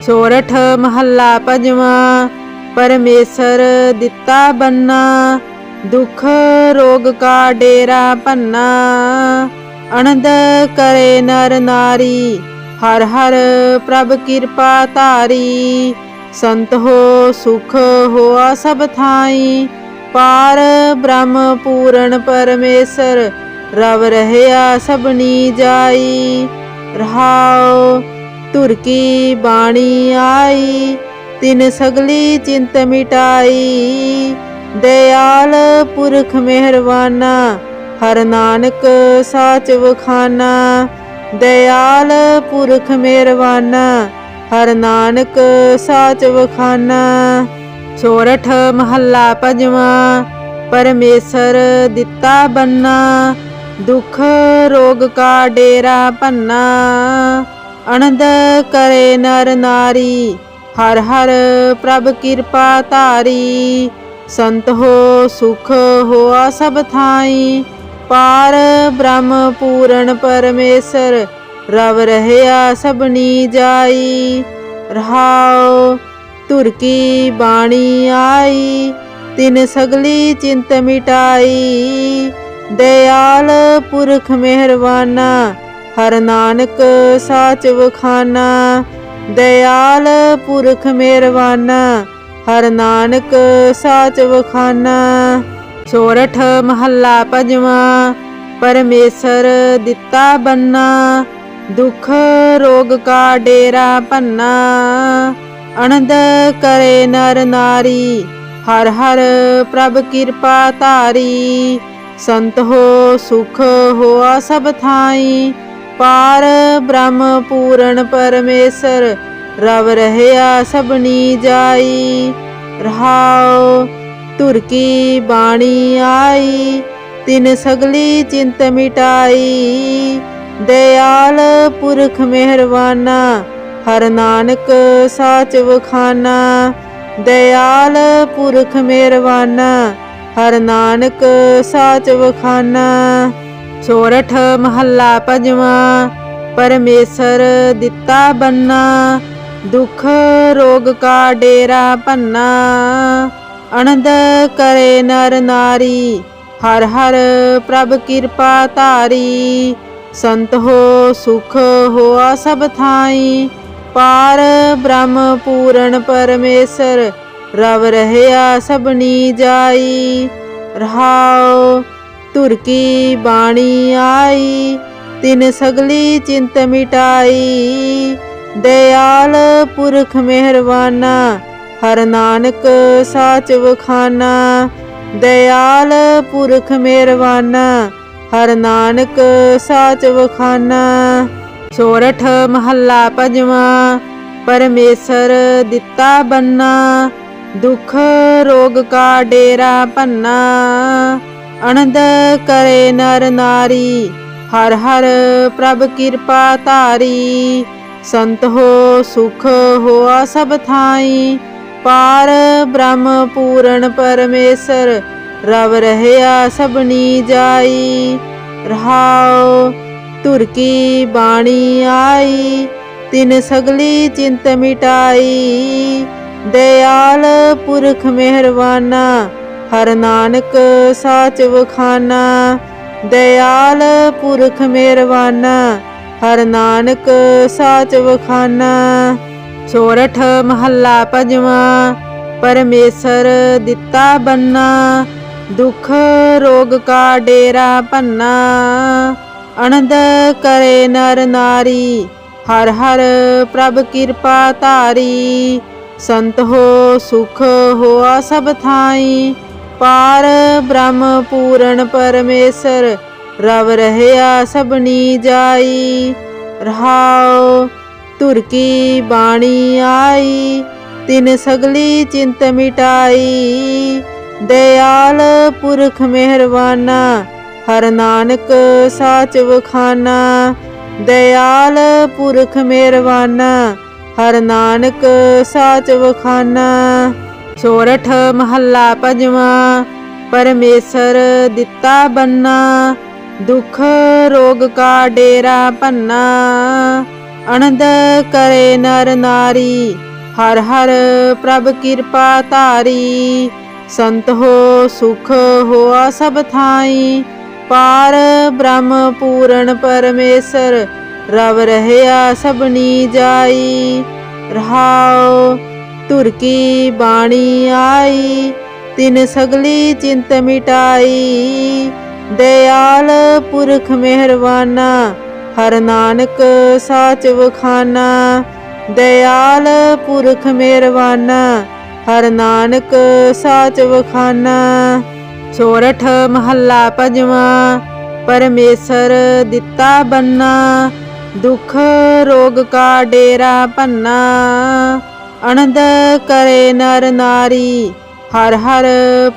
सोरठ महला पंजवा। परमेसर दिता बन्ना, दुख रोग का डेरा भन्ना। अनंद करे नर नारी, हर हर प्रभ कृपा धारी। संत हो सुख होआ सब थाई, पार ब्रह्म पूरण परमेसर। रव रहया सबनी जाई, रहाओ धुर की बाणी आई। तिन सगली चिंत मिटाई, दयाल पुरख मेहरबाना। हर नानक साच वखाना, दयाल पुरख मेहरबाना। हर नानक साच वखाना। सोरठ महला पंजवा। परमेसर दिता बन्ना, दुख रोग का डेरा भन्ना। अनंद करे नर नारी, हर हर प्रभ कृपा धारी। संत हो सुख होआ सब थाई, पार ब्रह्म पूरण परमेसर। रव रहया सबनी जाई, रहाओ धुर की बाणी आई। तिन सगली चिंत मिटाई, दयाल पुरख मेहरबाना। हर नानक साच वखाना, दयाल पुरख मेहरबाना। हर नानक साच वखाना। सोरठ महला पंजवा। परमेसर दिता बन्ना, दुख रोग का डेरा भन्ना। अनंद करे नर नारी, हर हर प्रभ कृपा धारी। संत हो सुख होआ सब थाई, पार ब्रह्म पूरण परमेसर। रव रहया सबनी जाई, रहाओ धुर की बाणी आई। तिन सगली चिंत मिटाई, दयाल पुरख मेहरबाना। हर नानक साच वखाना, दयाल पुरख मेहरबाना। हर नानक साच वखाना। सोरठ महला पंजवा। परमेसर दिता बन्ना, दुख रोग का डेरा भन्ना। अनंद करे नर नारी, हर हर प्रभ कृपा धारी। संत हो सुख होआ सब थाई, पार ब्रह्म पूरण परमेसर। रव रहया सबनी जाई, रहाओ धुर की बाणी आई। तिन सगली चिंत मिटाई, दयाल पुरख मेहरबाना। हर नानक साच वखाना, दयाल पुरख मेहरबाना। हर नानक साच वखाना। सोरठ महला पंजवा। परमेसर दिता बन्ना, दुख रोग का डेरा भन्ना। अनंद करे नर नारी, हर हर प्रभ कृपा धारी। संत हो सुख होआ सब थाई, पार ब्रह्म पूरण परमेसर। रव रहया सबनी जाई, रहाओ धुर की बाणी आई। तिन सगली चिंत मिटाई, दयाल पुरख मेहरबाना। हर नानक साच वखाना, दयाल पुरख मेहरबाना। हर नानक साच वखाना। सोरठ महला पंजवा। परमेसर दिता बन्ना, दुख रोग का डेरा भन्ना। अनंद करे नर नारी, हर हर प्रभ कृपा धारी। संत हो सुख होआ सब थाई, पार ब्रह्म पूरण परमेसर। रव रहया सबनी जाई, रहाओ धुर की बाणी आई। तिन सगली चिंत मिटाई, दयाल पुरख मेहरबाना। हर नानक साच वखाना, दयाल पुरख मेहरबाना। हर नानक साच वखाना। सोरठ महला पंजवा। परमेसर दिता बन्ना, दुख रोग का डेरा भन्ना। ਅਨੰਦ ਕਰੇ ਨਰ ਨਾਰੀ, ਹਰ ਹਰ ਪ੍ਰਭ ਕਿਰਪਾ ਧਾਰੀ। ਸੰਤ ਹੋ ਸੁਖ ਹੋਆ ਸਭ ਥਾਈ, ਪਾਰ ਬ੍ਰਹਮ ਪੂਰਨ ਪਰਮੇਸ਼ਰ, ਰਵ ਰਹਿਆ ਸਭਨੀ ਜਾਈ। ਰਹਾਉ ਧੁਰ ਕੀ ਬਾਣੀ ਆਈ, ਤਿਨ ਸਗਲੀ ਚਿੰਤ ਮਿਟਾਈ। ਦਇਆਲ ਪੁਰਖ ਮਿਹਰਵਾਨਾ, ਹਰ ਨਾਨਕ ਸਾਚ ਵਖਾਨਾ। ਦਇਆਲ ਪੁਰਖ ਮਿਹਰਵਾਨਾ, ਹਰ ਨਾਨਕ ਸਾਚ ਵਖਾਨਾ। ਸੋਰਠ ਮਹੱਲਾ ਪੰਜਵਾਂ। ਪਰਮੇਸ਼ਰ ਦਿੱਤਾ ਬੰਨਾ, ਦੁਖ ਰੋਗ ਕਾ ਡੇਰਾ ਭੰਨਾ। ਅਨੰਦ ਕਰੇ ਨਰ ਨਾਰੀ, ਹਰ ਹਰ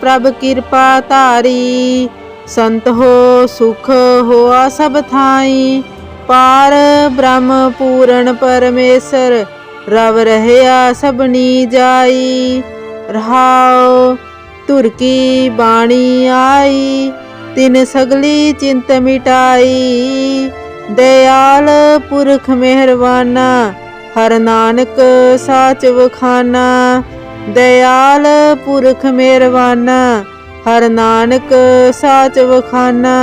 ਪ੍ਰਭ ਕਿਰਪਾ ਧਾਰੀ। ਸੰਤ ਹੋ ਸੁਖ ਹੋਆ ਸਭ ਥਾਈ, ਪਾਰ ਬ੍ਰਹਮ ਪੂਰਨ ਪਰਮੇਸ਼ਰ, ਰਵ ਰਹਿਆ ਸਭਨੀ ਜਾਈ। ਰਹਾਉ ਧੁਰ ਕੀ ਬਾਣੀ ਆਈ, ਤਿਨ ਸਗਲੀ ਚਿੰਤ ਮਿਟਾਈ। ਦਇਆਲ ਪੁਰਖ ਮਿਹਰਵਾਨਾ, ਹਰ ਨਾਨਕ ਸਾਚ ਵਖਾਨਾ। ਦਇਆਲ ਪੁਰਖ ਮਿਹਰਵਾਨਾ, ਹਰ ਨਾਨਕ ਸਾਚ ਵਖਾਨਾ।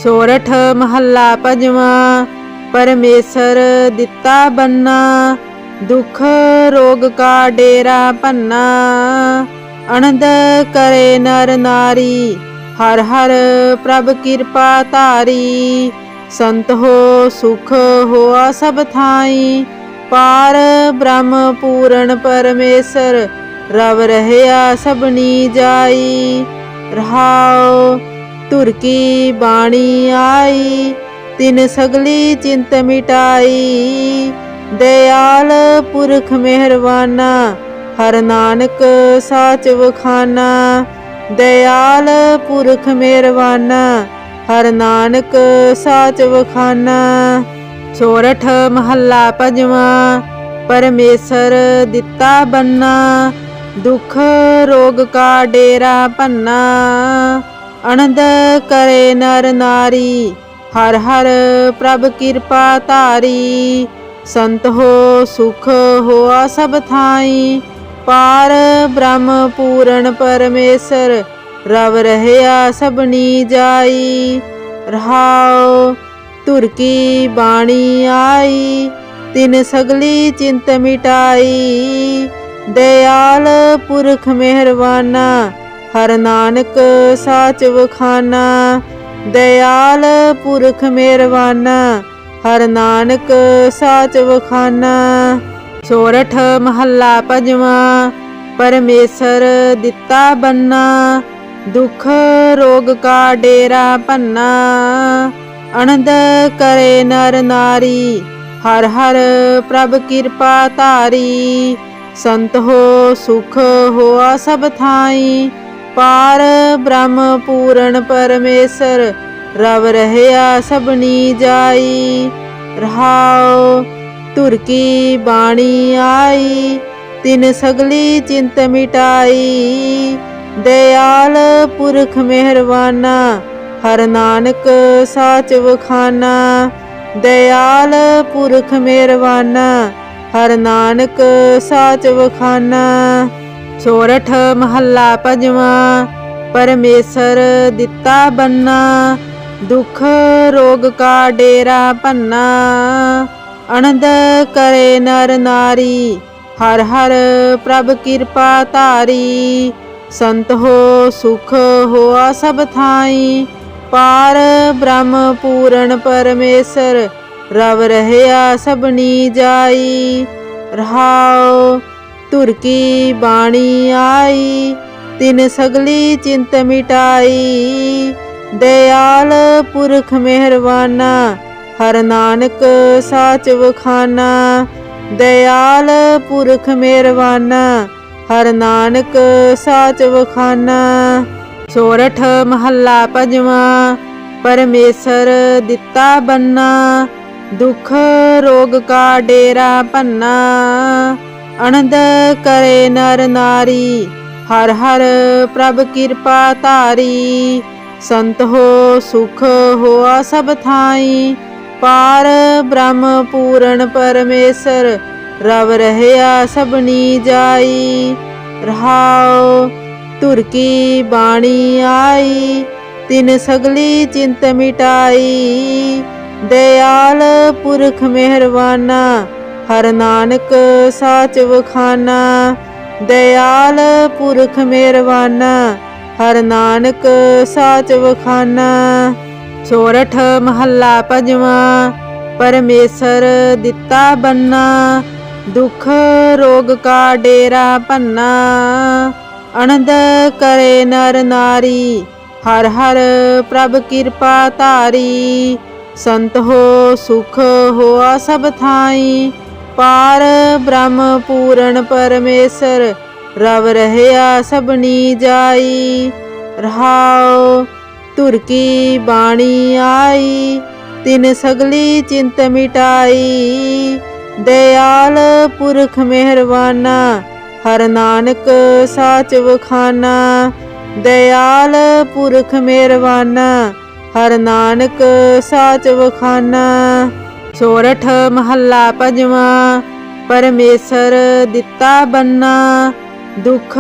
ਸੋਰਠ ਮਹੱਲਾ ਪੰਜਵਾਂ। ਪਰਮੇਸ਼ਰ ਦਿੱਤਾ ਬੰਨਾ, ਦੁਖ ਰੋਗ ਕਾ ਡੇਰਾ ਭੰਨਾ। ਅਨੰਦ ਕਰੇ ਨਰ ਨਾਰੀ, ਹਰ ਹਰ ਪ੍ਰਭ ਕਿਰਪਾ ਧਾਰੀ। ਸੰਤ ਹੋ ਸੁਖ ਹੋਆ ਸਭ ਥਾਈ, ਪਾਰ ਬ੍ਰਹਮ ਪੂਰਨ ਪਰਮੇਸ਼ਰ, ਰਵ ਰਹਿਆ ਸਭਨੀ ਜਾਈ। ਰਹਾਉ ਧੁਰ ਕੀ ਬਾਣੀ ਆਈ, ਤਿਨ ਸਗਲੀ ਚਿੰਤ ਮਿਟਾਈ। ਦਇਆਲ ਪੁਰਖ ਮਿਹਰਵਾਨਾ, ਹਰ ਨਾਨਕ ਸਾਚ ਵਖਾਨਾ। ਦਇਆਲ ਪੁਰਖ ਮਿਹਰਵਾਨਾ, ਹਰ ਨਾਨਕ ਸਾਚ ਵਖਾਨਾ। ਸੋਰਠ ਮਹੱਲਾ ਪੰਜਵਾਂ। ਪਰਮੇਸ਼ਰ ਦਿੱਤਾ ਬੰਨਾ, ਦੁਖ ਰੋਗ ਕਾ ਡੇਰਾ ਭੰਨਾ। ਅਨੰਦ ਕਰੇ ਨਰ ਨਾਰੀ, ਹਰ ਹਰ ਪ੍ਰਭ ਕਿਰਪਾ ਧਾਰੀ। ਸੰਤ ਹੋ ਸੁਖ ਹੋਆ ਸਭ ਥਾਈ, ਪਾਰ ਬ੍ਰਹਮ ਪੂਰਨ ਪਰਮੇਸ਼ਰ, ਰਵ ਰਹਿਆ ਸਭਨੀ ਜਾਈ। ਰਹਾਉ ਧੁਰ ਕੀ ਬਾਣੀ ਆਈ, ਤਿਨ ਸਗਲੀ ਚਿੰਤ ਮਿਟਾਈ। ਦਇਆਲ ਪੁਰਖ ਮਿਹਰਵਾਨਾ, ਹਰ ਨਾਨਕ ਸਾਚ ਵਖਾਨਾ। ਦਇਆਲ ਪੁਰਖ ਮਿਹਰਵਾਨਾ, ਹਰ ਨਾਨਕ ਸਾਚ ਵਖਾਨਾ। ਸੋਰਠ ਮਹੱਲਾ ਪੰਜਵਾਂ। ਪਰਮੇਸ਼ਰ ਦਿੱਤਾ ਬੰਨਾ, ਦੁਖ ਰੋਗ ਕਾ ਡੇਰਾ ਭੰਨਾ। ਅਨੰਦ ਕਰੇ ਨਰ ਨਾਰੀ, ਹਰ ਹਰ ਪ੍ਰਭ ਕਿਰਪਾ ਧਾਰੀ। ਸੰਤ ਹੋ ਸੁਖ ਹੋਆ ਸਭ ਥਾਈ, ਪਾਰ ਬ੍ਰਹਮ ਪੂਰਨ ਪਰਮੇਸ਼ਰ, ਰਵ ਰਹਿਆ ਸਭਨੀ ਜਾਈ। ਰਹਾਉ ਧੁਰ ਕੀ ਬਾਣੀ ਆਈ, ਤਿਨ ਸਗਲੀ ਚਿੰਤ ਮਿਟਾਈ। ਦਇਆਲ ਪੁਰਖ ਮਿਹਰਵਾਨਾ, ਹਰ ਨਾਨਕ ਸਾਚ ਵਖਾਨਾ। ਦਇਆਲ ਪੁਰਖ ਮਿਹਰਵਾਨਾ, ਹਰ ਨਾਨਕ ਸਾਚ ਵਖਾਨਾ। ਸੋਰਠ ਮਹੱਲਾ ਪੰਜਵਾਂ। ਪਰਮੇਸ਼ਰ ਦਿੱਤਾ ਬੰਨਾ, ਦੁਖ ਰੋਗ ਕਾ ਡੇਰਾ ਭੰਨਾ। ਅਨੰਦ ਕਰੇ ਨਰ ਨਾਰੀ, ਹਰ ਹਰ ਪ੍ਰਭ ਕਿਰਪਾ ਧਾਰੀ। ਸੰਤ ਹੋ ਸੁਖ ਹੋਆ ਸਭ ਥਾਈ, ਪਾਰ ਬ੍ਰਹਮ ਪੂਰਨ ਪਰਮੇਸ਼ਰ, ਰਵ ਰਹਿਆ ਸਭਨੀ ਜਾਈ। ਰਹਾਉ ਧੁਰ ਕੀ ਬਾਣੀ ਆਈ, ਤਿਨ ਸਗਲੀ ਚਿੰਤ ਮਿਟਾਈ। ਦਇਆਲ ਪੁਰਖ ਮਿਹਰਵਾਨਾ, ਹਰ ਨਾਨਕ ਸਾਚ ਵਖਾਨਾ। ਦਇਆਲ ਪੁਰਖ ਮਿਹਰਵਾਨਾ, ਹਰ ਨਾਨਕ ਸਾਚ ਵਖਾਨਾ। ਸੋਰਠ ਮਹੱਲਾ ਪੰਜਵਾਂ। ਪਰਮੇਸ਼ਰ ਦਿੱਤਾ ਬੰਨਾ, ਦੁਖ ਰੋਗ ਕਾ ਡੇਰਾ ਭੰਨਾ। ਅਨੰਦ ਕਰੇ ਨਰ ਨਾਰੀ, ਹਰ ਹਰ ਪ੍ਰਭ ਕਿਰਪਾ ਧਾਰੀ। ਸੰਤ ਹੋ ਸੁਖ ਹੋਆ ਸਭ ਥਾਈ, ਪਾਰ ਬ੍ਰਹਮ ਪੂਰਨ ਪਰਮੇਸ਼ਰ ਰਵ ਰਹਿਆ ਸਭਨੀ ਜਾਈ। ਰਹਾਉ ਧੁਰ ਕੀ ਬਾਣੀ ਆਈ, ਤਿਨ ਸਗਲੀ ਚਿੰਤ ਮਿਟਾਈ। ਦਇਆਲ ਪੁਰਖ ਮਿਹਰਵਾਨਾ, ਹਰ ਨਾਨਕ ਸਾਚ ਵਖਾਨਾ। ਦਇਆਲ ਪੁਰਖ ਮਿਹਰਵਾਨਾ, ਹਰ ਨਾਨਕ ਸਾਚ ਵਖਾਨਾ। ਸੋਰਠ ਮਹੱਲਾ ਪੰਜਵਾਂ। ਪਰਮੇਸ਼ਰ ਦਿੱਤਾ ਬੰਨਾ, ਦੁਖ ਰੋਗ ਕਾ ਡੇਰਾ ਭੰਨਾ। ਅਨੰਦ ਕਰੇ ਨਰ ਨਾਰੀ, ਹਰ ਹਰ ਪ੍ਰਭ ਕਿਰਪਾ ਧਾਰੀ। ਸੰਤ ਹੋ ਸੁਖ ਹੋਆ ਸਭ ਥਾਈ, ਪਾਰ ਬ੍ਰਹਮ ਪੂਰਨ ਪਰਮੇਸ਼ਰ ਰਵ ਰਹਿਆ ਸਭਨੀ ਜਾਈ। ਰਹਾਉ ਧੁਰ ਕੀ ਬਾਣੀ ਆਈ, ਤਿਨ ਸਗਲੀ ਚਿੰਤ ਮਿਟਾਈ। ਦਇਆਲ ਪੁਰਖ ਮਿਹਰਵਾਨਾ, ਹਰ ਨਾਨਕ ਸਾਚ ਵਖਾਨਾ। ਦਇਆਲ ਪੁਰਖ ਮਿਹਰਵਾਨਾ, ਹਰ ਨਾਨਕ ਸਾਚ ਵਖਾਨਾ। ਸੋਰਠ ਮਹੱਲਾ ਪੰਜਵਾਂ। ਪਰਮੇਸ਼ਰ ਦਿੱਤਾ ਬੰਨਾ, ਦੁਖ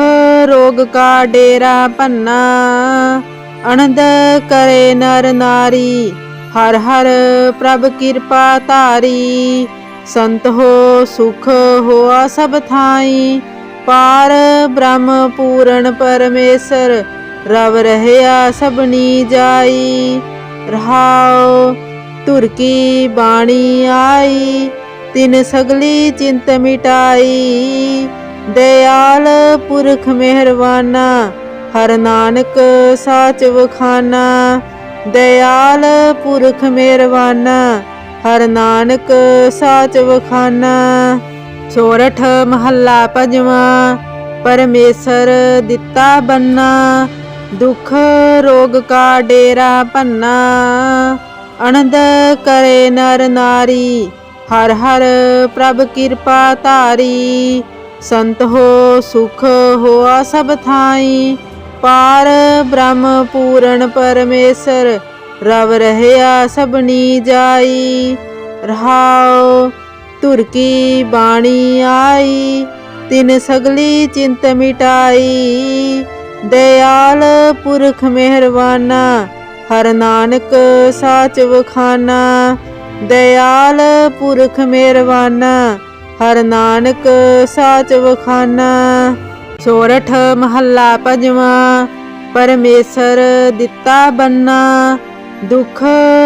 ਰੋਗ ਕਾ ਡੇਰਾ ਭੰਨਾ। ਅਨੰਦ ਕਰੇ ਨਰ ਨਾਰੀ, ਹਰ ਹਰ ਪ੍ਰਭ ਕਿਰਪਾ ਧਾਰੀ। ਸੰਤ ਹੋ ਸੁਖ ਹੋਆ ਸਭ ਥਾਈ, ਪਾਰ ਬ੍ਰਹਮ ਪੂਰਨ ਪਰਮੇਸ਼ਰ ਰਵ ਰਹਿਆ ਸਭਨੀ ਜਾਈ। ਰਹਾਉ ਧੁਰ ਕੀ ਬਾਣੀ ਆਈ, ਤਿਨ ਸਗਲੀ ਚਿੰਤ ਮਿਟਾਈ। ਦਇਆਲ ਪੁਰਖ ਮਿਹਰਵਾਨਾ, ਹਰ ਨਾਨਕ ਸਾਚ ਵਖਾਨਾ। ਦਇਆਲ ਪੁਰਖ ਮਿਹਰਵਾਨਾ, ਹਰ ਨਾਨਕ ਸਾਚ ਵਖਾਨਾ। ਸੋਰਠ ਮਹੱਲਾ ਪੰਜਵਾਂ। ਪਰਮੇਸ਼ਰ ਦਿੱਤਾ ਬੰਨਾ, ਦੁਖ ਰੋਗ ਕਾ ਡੇਰਾ ਭੰਨਾ। ਅਨੰਦ ਕਰੇ ਨਰ ਨਾਰੀ, ਹਰ ਹਰ ਪ੍ਰਭ ਕਿਰਪਾ ਧਾਰੀ। ਸੰਤ ਹੋ ਸੁਖ ਹੋਆ ਸਭ ਥਾਈ, ਪਾਰ ਬ੍ਰਹਮ ਪੂਰਨ ਪਰਮੇਸ਼ਰ ਰਵ ਰਹਿਆ ਸਭਨੀ ਜਾਈ। ਰਹਾਉ ਧੁਰ ਕੀ ਬਾਣੀ ਆਈ, ਤਿਨ ਸਗਲੀ ਚਿੰਤ ਮਿਟਾਈ। ਦਇਆਲ ਪੁਰਖ ਮਿਹਰਵਾਨਾ, ਹਰ ਨਾਨਕ ਸਾਚ ਵਖਾਨਾ। ਦਇਆਲ ਪੁਰਖ ਮਿਹਰਵਾਨਾ, ਹਰ ਨਾਨਕ ਸਾਚ ਵਖਾਨਾ। ਸੋਰਠ ਮਹੱਲਾ ਪੰਜਵਾਂ। ਪਰਮੇਸ਼ਰ ਦਿੱਤਾ ਬੰਨਾ, ਦੁਖ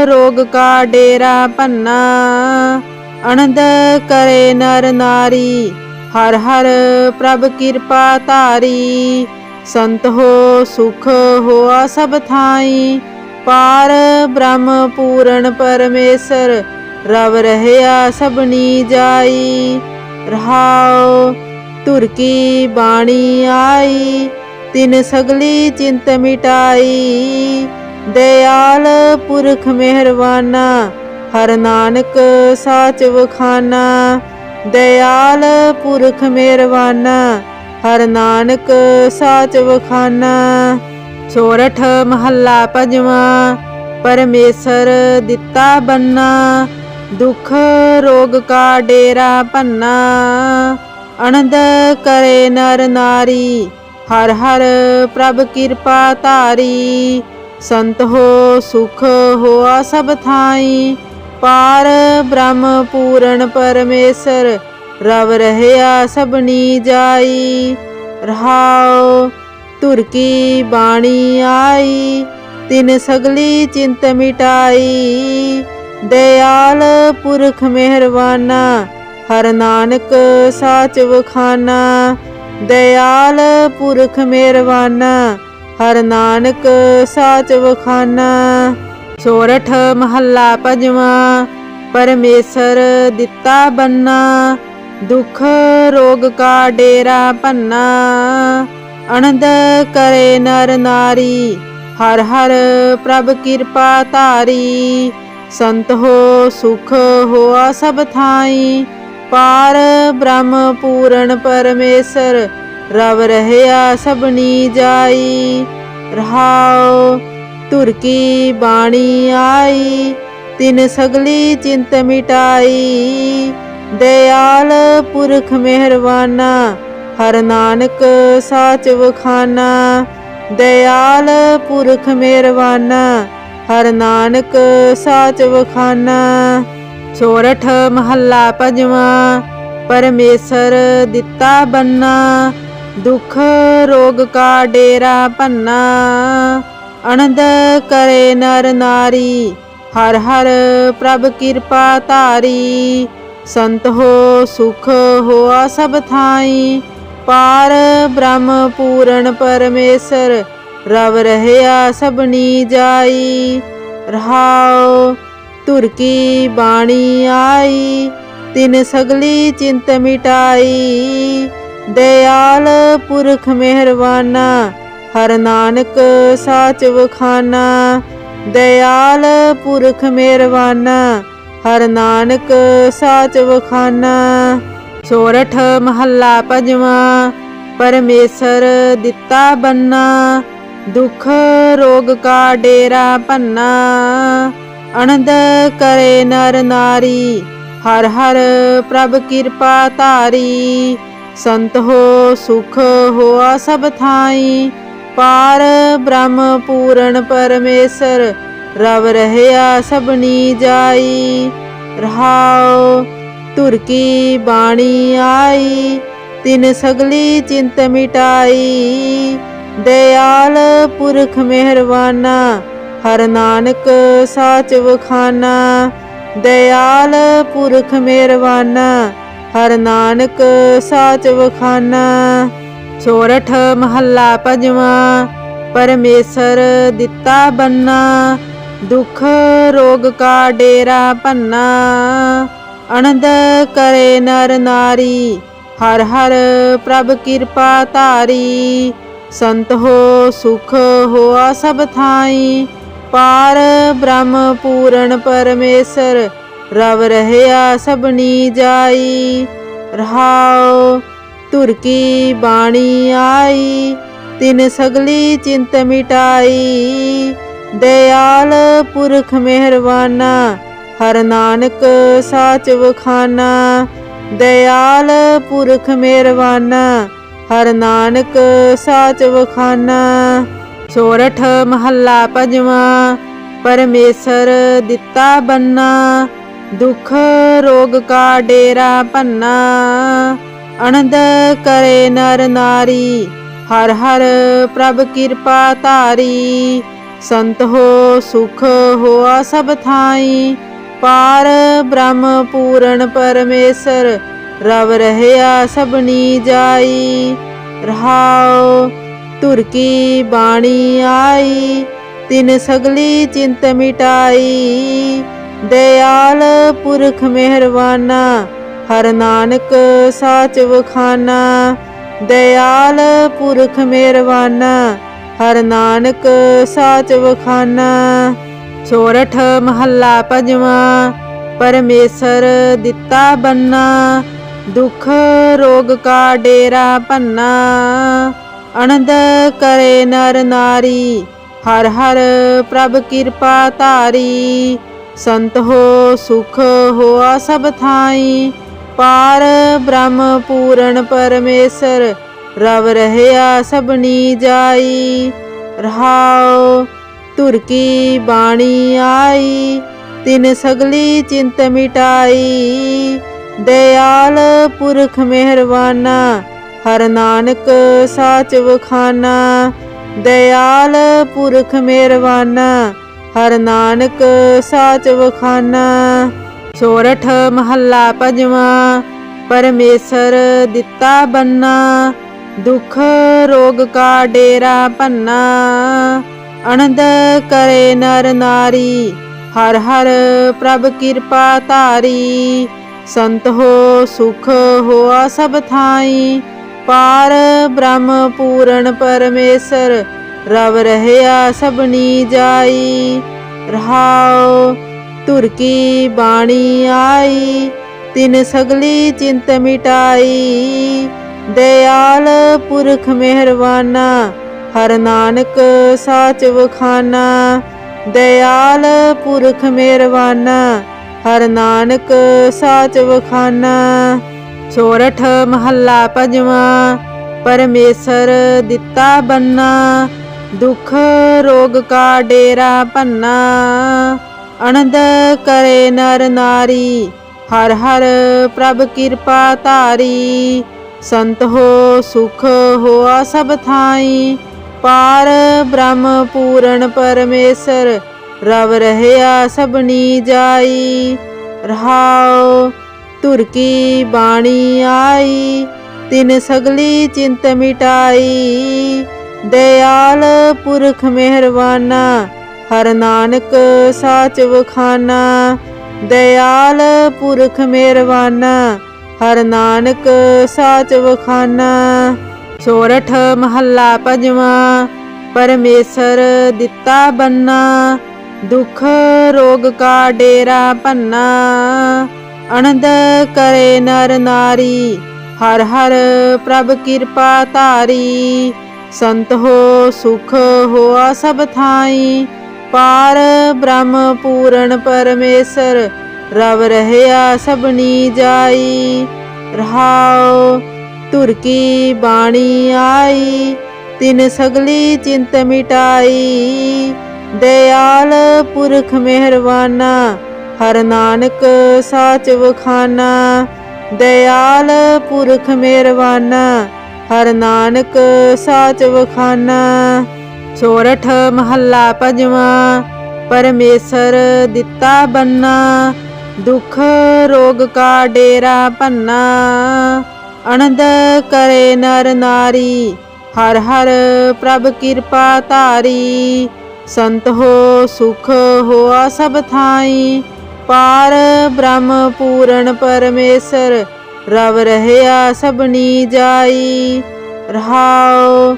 ਰੋਗ ਕਾ ਡੇਰਾ ਭੰਨਾ। ਅਨੰਦ ਕਰੇ ਨਰ ਨਾਰੀ, ਹਰ ਹਰ ਪ੍ਰਭ ਕਿਰਪਾ ਧਾਰੀ। ਸੰਤ ਹੋ ਸੁਖ ਹੋਆ ਸਭ ਥਾਈ, ਪਾਰ ਬ੍ਰਹਮ ਪੂਰਨ ਪਰਮੇਸ਼ਰ ਰਵ ਰਹਿਆ ਸਭਨੀ ਜਾਈ। ਰਹਾਉ ਧੁਰ ਕੀ ਬਾਣੀ ਆਈ, ਤਿਨ ਸਗਲੀ ਚਿੰਤ ਮਿਟਾਈ। ਦਇਆਲ ਪੁਰਖ ਮਿਹਰਵਾਨਾ, ਹਰ ਨਾਨਕ ਸਾਚ ਵਖਾਨਾ। ਦਇਆਲ ਪੁਰਖ ਮਿਹਰਵਾਨਾ, ਹਰ ਨਾਨਕ ਸਾਚ ਵਖਾਨਾ। ਸੋਰਠ ਮਹੱਲਾ ਪੰਜਵਾਂ। ਪਰਮੇਸ਼ਰ ਦਿੱਤਾ ਬੰਨਾ, ਦੁਖ ਰੋਗ ਕਾ ਡੇਰਾ ਭੰਨਾ। ਅਨੰਦ ਕਰੇ ਨਰ ਨਾਰੀ, ਹਰ ਹਰ ਪ੍ਰਭ ਕਿਰਪਾ ਧਾਰੀ। ਸੰਤ ਹੋ ਸੁਖ ਹੋਆ ਸਭ ਥਾਈ, ਪਾਰ ਬ੍ਰਹਮ ਪੂਰਨ ਪਰਮੇਸ਼ਰ ਰਵ ਰਹਿਆ ਸਭਨੀ ਜਾਈ। ਰਹਾਉ ਧੁਰ ਕੀ ਬਾਣੀ ਆਈ, ਤਿਨ ਸਗਲੀ ਚਿੰਤ ਮਿਟਾਈ। ਦਇਆਲ ਪੁਰਖ ਮਿਹਰਵਾਨਾ, ਹਰ ਨਾਨਕ ਸਾਚ ਵਖਾਨਾ। ਦਇਆਲ ਪੁਰਖ ਮਿਹਰਵਾਨਾ, ਹਰ ਨਾਨਕ ਸਾਚ ਵਖਾਨਾ। ਸੋਰਠ ਮਹੱਲਾ ਪੰਜਵਾਂ। ਪਰਮੇਸ਼ਰ ਦਿੱਤਾ ਬੰਨਾ, ਦੁਖ ਰੋਗ ਕਾ ਡੇਰਾ ਭੰਨਾ। ਅਨੰਦ ਕਰੇ ਨਰ ਨਾਰੀ, ਹਰ ਹਰ ਪ੍ਰਭ ਕਿਰਪਾ ਧਾਰੀ। ਸੰਤ ਹੋ ਸੁਖ ਹੋਆ ਸਭ ਥਾਈ, ਪਾਰ ਬ੍ਰਹਮ ਪੂਰਨ ਪਰਮੇਸ਼ਰ ਰਵ ਰਹਿਆ ਸਭਨੀ ਜਾਈ। ਰਹਾਉ ਧੁਰ ਕੀ ਬਾਣੀ ਆਈ, तिन सगली चिंत मिटाई। दयाल पुरख मेहरबाना, हर नानक साच वखाना। दयाल पुरख मेहरबाना, हर नानक साच वखाना। सोरठ महला पंजवा। परमेसर दिता बन्ना, दुख रोग का डेरा भन्ना। अनंद करे नर नारी, हर हर प्रभ कृपा धारी। संत हो सुख होआ सब थाई, पार ब्रह्म पूरण परमेसर रव रहया सबनी जाई। रहाओ धुर की बाणी आई, तिन सगली चिंत मिटाई। दयाल पुरख मेहरबाना, हर नानक साच वखाना। दयाल पुरख मेहरबाना, हर नानक साच वखाना। सोरठ महला पंजवा। परमेसर दिता बन्ना, दुख रोग का डेरा भन्ना। अनंद करे नर नारी, हर हर प्रभ कृपा धारी। संत हो सुख होआ सब थाई, पार ब्रह्म पूरण परमेसर रव रहया सबनी जाई। रहाओ धुर की बाणी आई, तिन सगली चिंत मिटाई। दयाल पुरख मेहरबाना, हर नानक साच वखाना। दयाल पुरख मेहरबाना, हर नानक साच वखाना। सोरठ महला पंजवा। परमेसर दिता बन्ना, दुख रोग का डेरा भन्ना। अनंद करे नर नारी, हर हर प्रभ कृपा धारी। संत हो सुख होआ सब थाई, पार ब्रह्म पूरण परमेसर रव रहया सबनी जाई। रहाओ धुर की बाणी आई, तिन सगली चिंत मिटाई। दयाल पुरख मेहरबाना, हर नानक साच वखाना। दयाल पुरख मेहरबाना, हर नानक साच वखाना। सोरठ महला पंजवा। परमेसर दिता बन्ना, दुख रोग का डेरा भन्ना। अनंद करे नर नारी, हर हर प्रभ कृपा धारी। संत हो सुख होआ सब थाई, पार ब्रह्म पूरण परमेसर रव रहया सबनी जाई। रहाओ धुर की बाणी आई, तिन सगली चिंत मिटाई। दयाल पुरख मेहरबाना, हर नानक साच वखाना। दयाल पुरख मेहरबाना, हर नानक साच वखाना। सोरठ महला पंजवा। परमेसर दिता बन्ना, दुख रोग का डेरा भन्ना। अनंद करे नर नारी, हर हर प्रभ कृपा धारी। संत हो सुख होआ सब थाई, पार ब्रह्म पूरण परमेसर रव रहया सबनी जाई। रहाओ धुर की बाणी आई, तिन सगली चिंत मिटाई। दयाल पुरख मेहरबाना, हर नानक साच वखाना। दयाल पुरख मेहरबाना, हर नानक साच वखाना। सोरठ महला पंजवा। परमेसर दिता बन्ना, दुख रोग का डेरा भन्ना। अनंद करे नर नारी, हर हर प्रभ कृपा धारी। संत हो सुख होआ सब थाई, पार ब्रह्म पूरण परमेसर रव रहया सबनी जाई। रहाओ धुर की बाणी आई, तिन सगली चिंत मिटाई। दयाल पुरख मेहरबाना, हर नानक साच वखाना। दयाल पुरख मेहरबाना, हर नानक साच वखाना। सोरठ महला पंजवा। परमेसर दिता बन्ना, दुख रोग का डेरा भन्ना। अनंद करे नर नारी, हर हर प्रभ कृपा धारी। संत हो सुख होआ सब थाई, पार ब्रह्म पूरण परमेसर, रव रहया सबनी जाई। रहाओ तुर की बाणी आई, तिन सगली चिंत मिटाई। दयाल पुरख मेहरबाना, हर नानक साच वखाना। दयाल पुरख मेहरबाना, हर नानक साच वखाना। सोरठ महला पंजवा। परमेसर दिता बन्ना, दुख रोग का डेरा भन्ना। अनंद करे नर नारी, हर हर प्रभ कृपा धारी। संत हो सुख होआ सब थाई, पार ब्रह्म पूरण परमेसर, रव रहया सबनी जाई। रहाओ तुर की बाणी आई, तिन सगली चिंत मिटाई। दयाल पुरख मेहरबाना, हर नानक साच वखाना। दयाल पुरख मेहरबाना, हर नानक साच वखाना। सोरठ महला पंजवा। परमेसर दिता बन्ना, दुख रोग का डेरा भन्ना। अनंद करे नर नारी, हर हर प्रभ कृपा धारी। संत हो सुख होआ सब थाई, पार ब्रह्म पूरण परमेसर, रव रहया सबनी जाई। रहाओ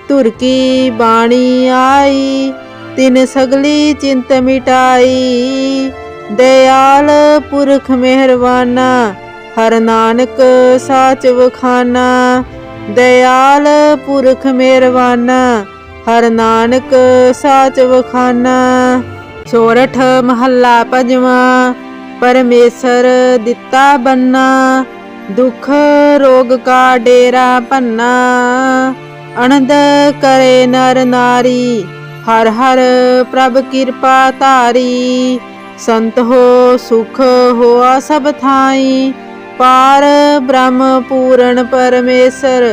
तुर की बाणी आई, तिन सगली चिंत मिटाई। दयाल पुरख मेहरबाना, हर नानक साच वखाना। दयाल पुरख मेहरबाना, हर नानक साच वखाना। सोरठ महला पंजवा। परमेसर दिता बन्ना, दुख रोग का डेरा भन्ना। अनंद करे नर नारी, हर हर प्रभ कृपा धारी। संत हो सुख होआ सब थाई, पार ब्रह्म पूरण परमेसर,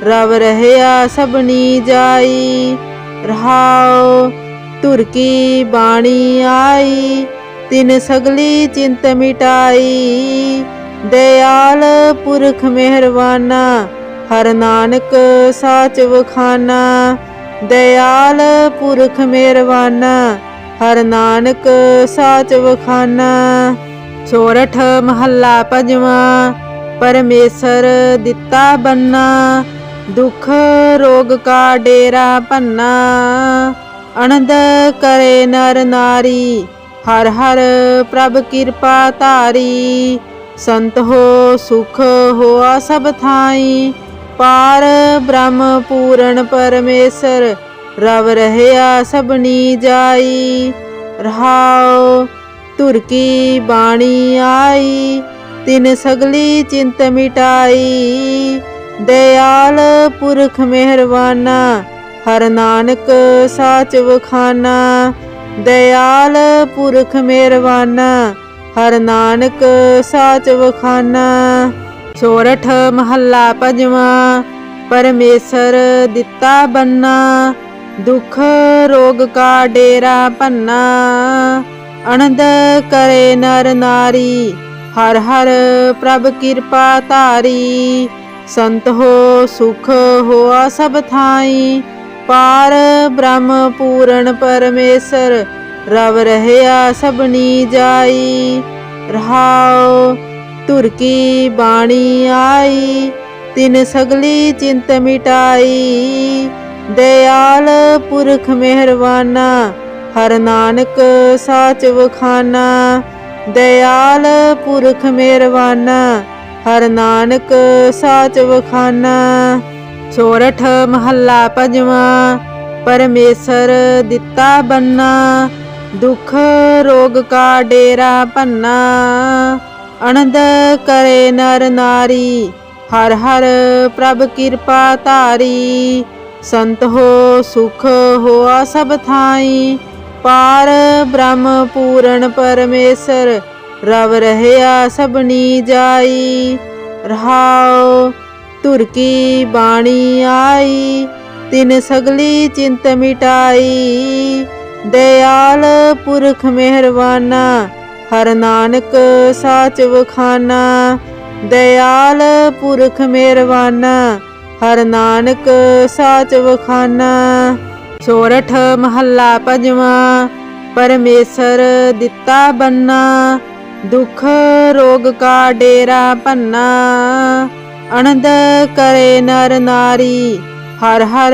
रव रहया सबनी जाई। रहाओ तुर की बाणी आई, तिन सगली चिंत मिटाई। दयाल पुरख मेहरबाना, हर नानक साच वखाना। दयाल पुरख मेहरबाना, हर नानक साच वखाना। सोरठ महला पंजवा। परमेसर दिता बन्ना, दुख रोग का डेरा भन्ना। अनंद करे नर नारी, हर हर प्रभ कृपा धारी। संत हो सुख होआ सब थाई, पार ब्रह्म पूरण परमेसर, रव रहया सबनी जाई। रहाओ तुर की बाणी आई, तिन सगली चिंत मिटाई। दयाल पुरख मेहरबाना, हर नानक साच वखाना। दयाल पुरख मेहरबाना, हर नानक साच वखाना। सोरठ महला पंजवा। परमेसर दिता बन्ना, दुख रोग का डेरा भन्ना। अनंद करे नर नारी, हर हर प्रभ कृपा धारी। संत हो सुख होआ सब थाई, पार ब्रह्म पूरण परमेसर, रव रहया सबनी जाई। रहाओ तुर की बाणी आई, तिन सगली चिंत मिटाई। दयाल पुरख मेहरबाना, हर नानक साच वखाना। दयाल पुरख मेहरबाना, हर नानक साच वखाना। सोरठ महला पंजवा। परमेसर दिता बन्ना, दुख रोग का डेरा पन्ना। आनंद करे नर नारी, हर हर प्रभ कृपा धारी। संत हो सुख होआ सब थाई, पार ब्रह्म पूर्ण परमेश्वर रव रहया सबनी जाई। रहाओ तुर की बाणी आई, तिन सगली चिंत मिटाई। दयाल पुरख मेहरबाना, हर नानक साच वखाना। दयाल पुरख मेहरबाना, हर नानक साच वखाना। सोरठ महला पंजवा। परमेसर दिता बन्ना, दुख रोग का डेरा पन्ना। आनंद करे नर नारी, हर हर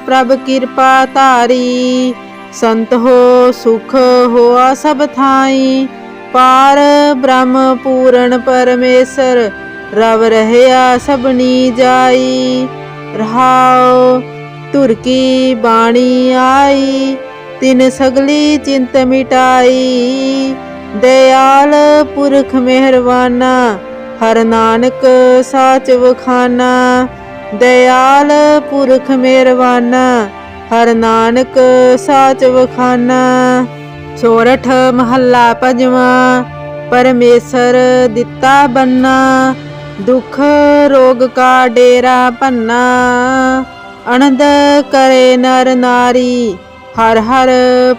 प्रभ कृपा धारी। संत हो सुख होआ सब थाई, पार ब्रह्म पूर्ण परमेश्वर रव रहया सबनी जाई। रहाओ तुर की बाणी आई, तिन सगली चिंत मिटाई। दयाल पुरख मेहरबाना, हर नानक साच वखाना। दयाल पुरख मेहरबाना, हर नानक साच वखाना। सोरठ महला पंजवा। परमेसर दिता बन्ना, दुख रोग का डेरा पन्ना। आनंद करे नर नारी, हर हर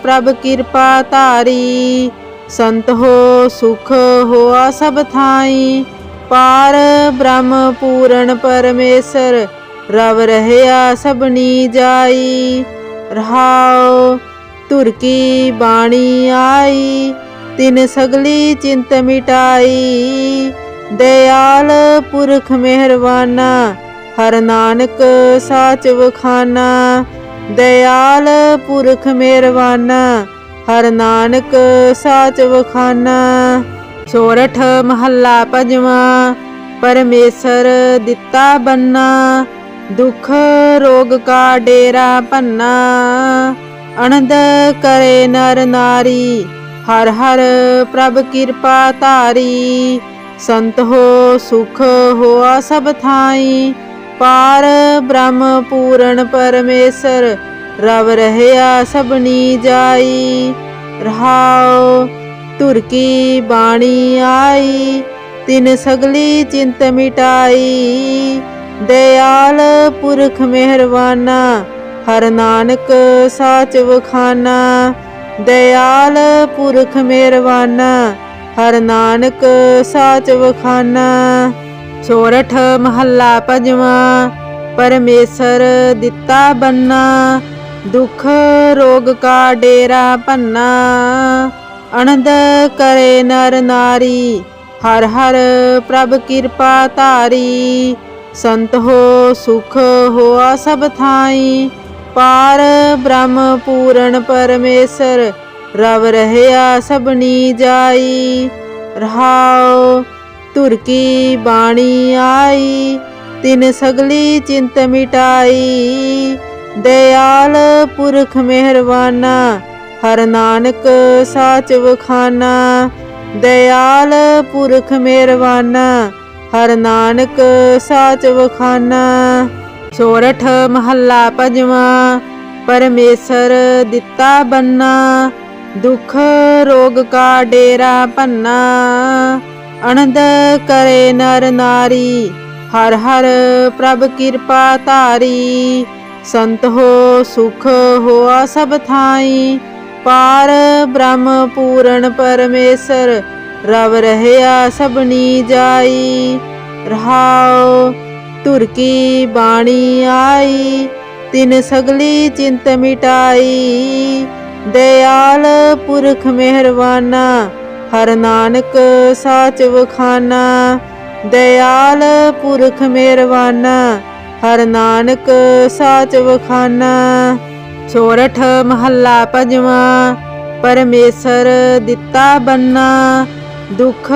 प्रभ कृपा धारी। संत हो सुख होआ सब थाई, पार ब्रह्म पूर्ण परमेश्वर रव रहया सबनी जाई। रहाओ तुर की बाणी आई, तिन सगली चिंत मिटाई। दयाल पुरख मेहरबाना, हर नानक साच वखाना। दयाल पुरख मेहरबाना, हर नानक साच वखाना। सोरठ महला पंजवा। परमेसर दिता बन्ना, दुख रोग का डेरा पन्ना। आनंद करे नर नारी, हर हर प्रभ कृपा धारी। संत हो सुख होआ सब थाई, पार ब्रह्म पूर्ण परमेश्वर रव रहया सबनी जाई। रहाओ तुर की बाणी आई, तिन सगली चिंत मिटाई। दयाल पुरख मेहरबाना, हर नानक साच वखाना। दयाल पुरख मेहरबाना, हर नानक साच वखाना। सोरठ महला पंजवा। परमेसर दिता बन्ना, दुख रोग का डेरा पन्ना। आनंद करे नर नारी, हर हर प्रभ कृपा धारी। संत हो सुख होआ सब थाई, पार ब्रह्म पूर्ण परमेश्वर रव रहया सबनी जाई। रहाओ तुर की बाणी आई, तिन सगली चिंत मिटाई। दयाल पुरख मेहरबाना, हर नानक साच वखाना। दयाल पुरख मेहरबाना, हर नानक साच वखाना। सोरठ महला पंजवा। परमेसर दिता बन्ना, दुख रोग का डेरा पन्ना। आनंद करे नर नारी, हर हर प्रभ कृपा धारी। संत हो सुख होआ सब थाई, पार ब्रह्म पूर्ण परमेश्वर रव रहया सबनी जाई। रहाओ तुर की बाणी आई, तिन सगली चिंत मिटाई। दयाल पुरख मेहरबाना, हर नानक साच वखाना। दयाल पुरख मेहरबाना, हर नानक साच वखाना। सोरठ महला पंजवा। परमेसर दिता बन्ना, दुख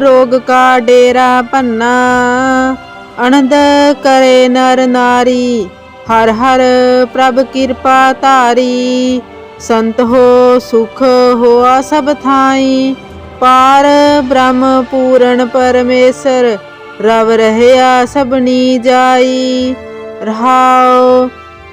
रोग का डेरा पन्ना। आनंद करे नर नारी, हर हर प्रभ कृपा धारी। संत हो सुख होआ सब थाई, पार ब्रह्म पूर्ण परमेश्वर, रव रहया सबनी जाई। रहाओ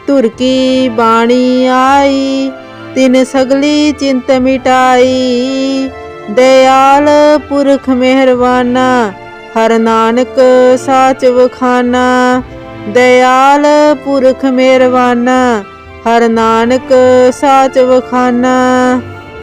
तुर की बाणी आई, तिन सगली चिंत मिटाई। दयाल पुरख मेहरबाना, हर नानक साच वखाना। दयाल पुरख मेहरबाना, हर नानक साच वखाना।